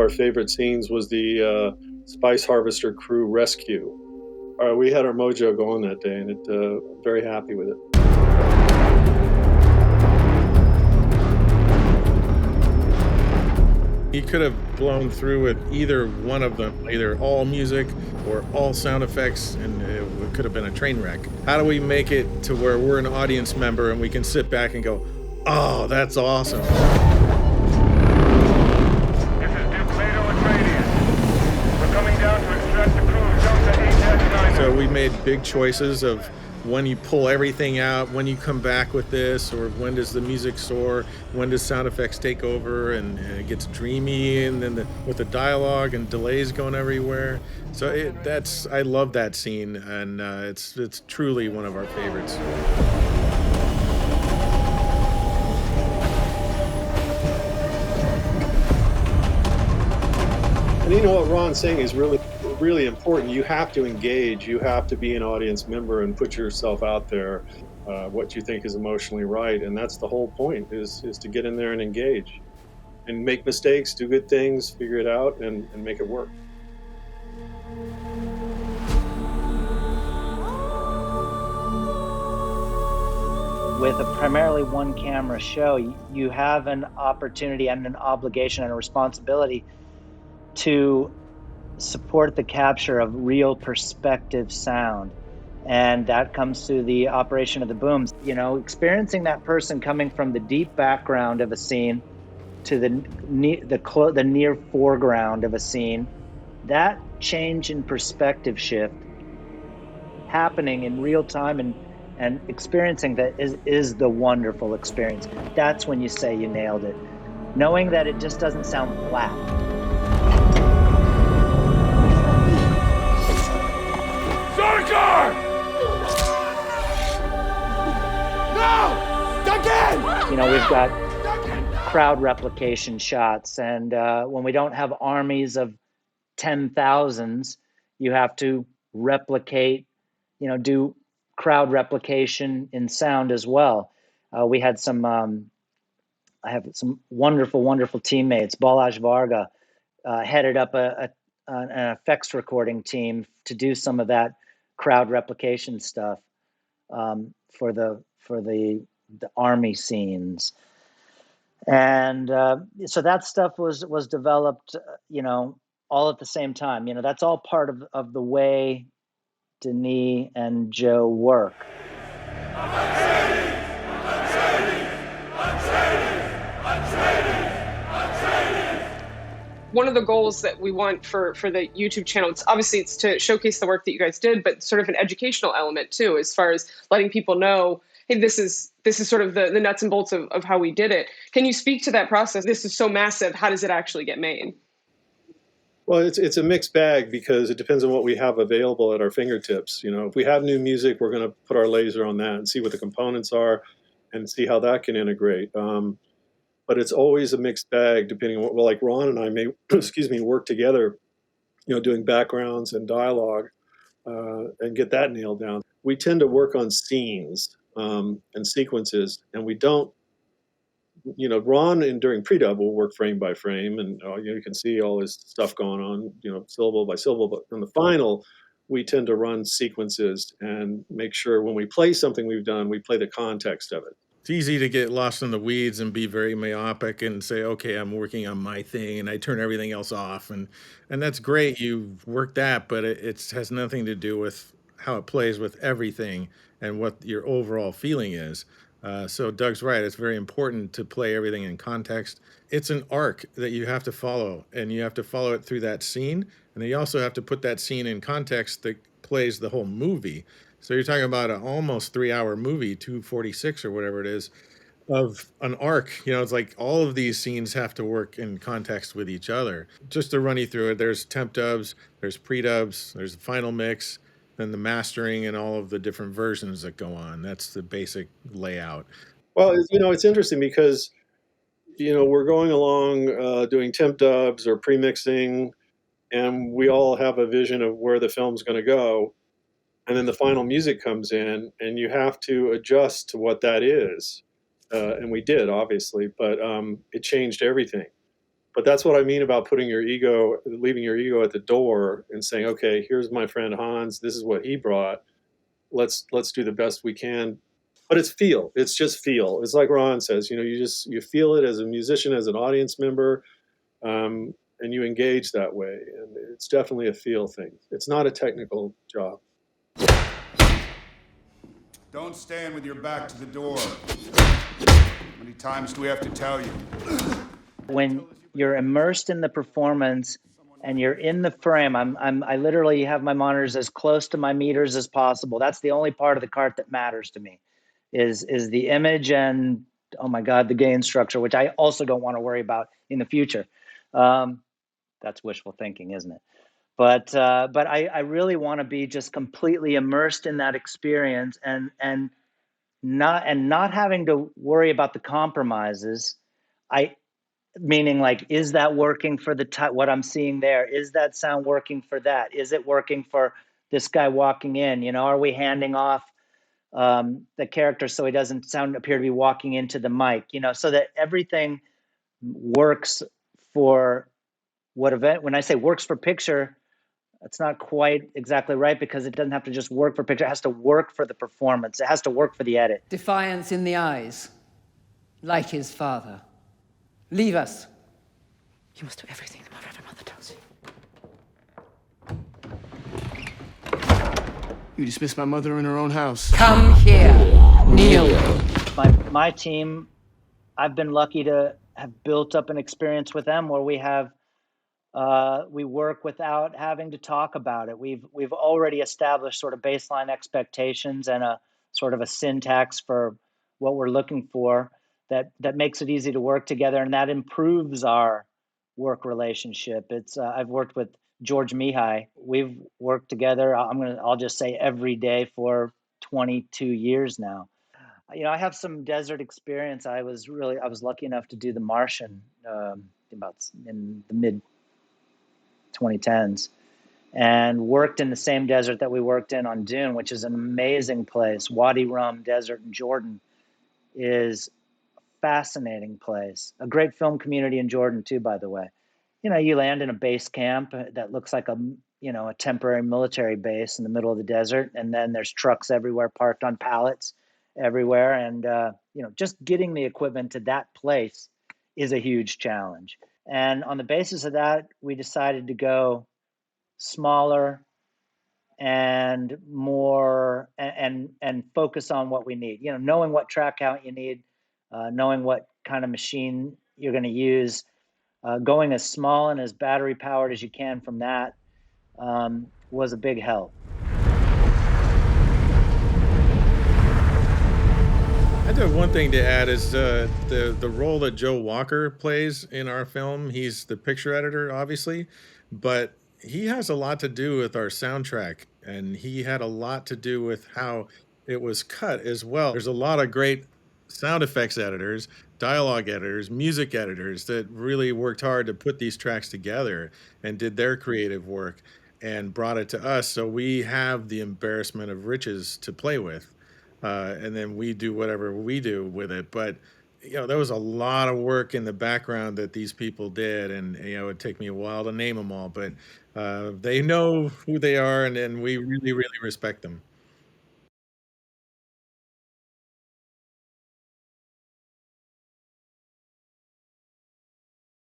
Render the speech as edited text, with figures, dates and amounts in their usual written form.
our favorite scenes was the Spice Harvester crew rescue. We had our mojo going that day, and I'm very happy with it. He could have blown through with either one of them, either all music or all sound effects, and it could have been a train wreck. How do we make it to where we're an audience member and we can sit back and go, oh, that's awesome? This is Duke Plato and Radiant. We're coming down to extract the crew of Delta 8-9. So we made big choices of when you pull everything out, when you come back with this, or when does the music soar, when does sound effects take over, and it gets dreamy, and then with the dialogue and delays going everywhere. So I love that scene, and it's truly one of our favorites. And you know what Ron's saying is really important. You have to engage. You have to be an audience member and put yourself out there, what you think is emotionally right. And that's the whole point, is to get in there and engage and make mistakes, do good things, figure it out, and make it work. With a primarily one camera show, you have an opportunity and an obligation and a responsibility to support the capture of real perspective sound. And that comes through the operation of the booms. You know, experiencing that person coming from the deep background of a scene to the near foreground of a scene, that change in perspective shift happening in real time and experiencing that is the wonderful experience. That's when you say you nailed it. Knowing that it just doesn't sound flat. You know, we've got crowd replication shots, and when we don't have armies of 10,000s, you have to replicate, do crowd replication in sound as well. We had I have some wonderful teammates. Balazs Varga headed up an effects recording team to do some of that crowd replication stuff for the army scenes. And so that stuff was developed, all at the same time. That's all part of the way Denis and Joe work. One of the goals that we want for the YouTube channel, it's to showcase the work that you guys did, but sort of an educational element too, as far as letting people know, hey, this is sort of the nuts and bolts of how we did it. Can you speak to that process? This is so massive. How does it actually get made? Well, it's a mixed bag because it depends on what we have available at our fingertips. If we have new music, we're going to put our laser on that and see what the components are and see how that can integrate. But it's always a mixed bag depending on like Ron and I may, work together, doing backgrounds and dialogue and get that nailed down. We tend to work on scenes and sequences, and we don't, Ron during pre-dub will work frame by frame, and you can see all his stuff going on, syllable by syllable. But in the final, we tend to run sequences and make sure when we play something we've done, we play the context of it. It's easy to get lost in the weeds and be very myopic and say, okay, I'm working on my thing, and I turn everything else off. And that's great. You've worked that, but it has nothing to do with how it plays with everything and what your overall feeling is. So Doug's right. It's very important to play everything in context. It's an arc that you have to follow, and you have to follow it through that scene. And then you also have to put that scene in context that plays the whole movie. So you're talking about an almost 3-hour movie, 2:46 or whatever it is, of an arc. It's like all of these scenes have to work in context with each other. Just to run you through it, there's temp dubs, there's pre-dubs, there's the final mix, then the mastering and all of the different versions that go on. That's the basic layout. Well, it's interesting because, we're going along doing temp dubs or pre-mixing, and we all have a vision of where the film's going to go. And then the final music comes in, and you have to adjust to what that is. And we did, obviously, but it changed everything. But that's what I mean about leaving your ego at the door and saying, okay, here's my friend Hans. This is what he brought. Let's do the best we can. But it's feel. It's just feel. It's like Ron says, you feel it as a musician, as an audience member, and you engage that way. And it's definitely a feel thing. It's not a technical job. Don't stand with your back to the door. How many times do we have to tell you? When you're immersed in the performance and you're in the frame, I literally have my monitors as close to my meters as possible. That's the only part of the cart that matters to me, is the image and, oh my God, the gain structure, which I also don't want to worry about in the future. That's wishful thinking, isn't it? But I really want to be just completely immersed in that experience and not having to worry about the compromises. Meaning, like, is that working for what I'm seeing there? Is that sound working for that? Is it working for this guy walking in? Are we handing off the character so he doesn't appear to be walking into the mic? So that everything works for when I say works for picture, it's not quite exactly right, because it doesn't have to just work for picture. It has to work for the performance. It has to work for the edit. Defiance in the eyes, like his father. Leave us. You must do everything that my Reverend Mother tells you. You dismissed my mother in her own house. Come here. Kneel. My team, I've been lucky to have built up an experience with them where we work without having to talk about it. We've already established sort of baseline expectations and a sort of a syntax for what we're looking for that makes it easy to work together, and that improves our work relationship. I've worked with George Mihai. We've worked together, I'll just say, every day for 22 years now. I have some desert experience. I was lucky enough to do The Martian about in the mid 2010s, and worked in the same desert that we worked in on Dune, which is an amazing place. Wadi Rum Desert in Jordan is fascinating place. A great film community in Jordan too, by the way. You land in a base camp that looks like a temporary military base in the middle of the desert, and then there's trucks everywhere parked on pallets everywhere, and just getting the equipment to that place is a huge challenge. And on the basis of that, we decided to go smaller and more and focus on what we need. Knowing what track count you need, knowing what kind of machine you're going to use, going as small and as battery powered as you can from that was a big help. I do have one thing to add is the role that Joe Walker plays in our film. He's the picture editor, obviously, but he has a lot to do with our soundtrack, and he had a lot to do with how it was cut as well. There's a lot of great sound effects editors, dialogue editors, music editors that really worked hard to put these tracks together and did their creative work and brought it to us. So we have the embarrassment of riches to play with. And then we do whatever we do with it. But, there was a lot of work in the background that these people did. And, it would take me a while to name them all, but they know who they are, and we really, really respect them.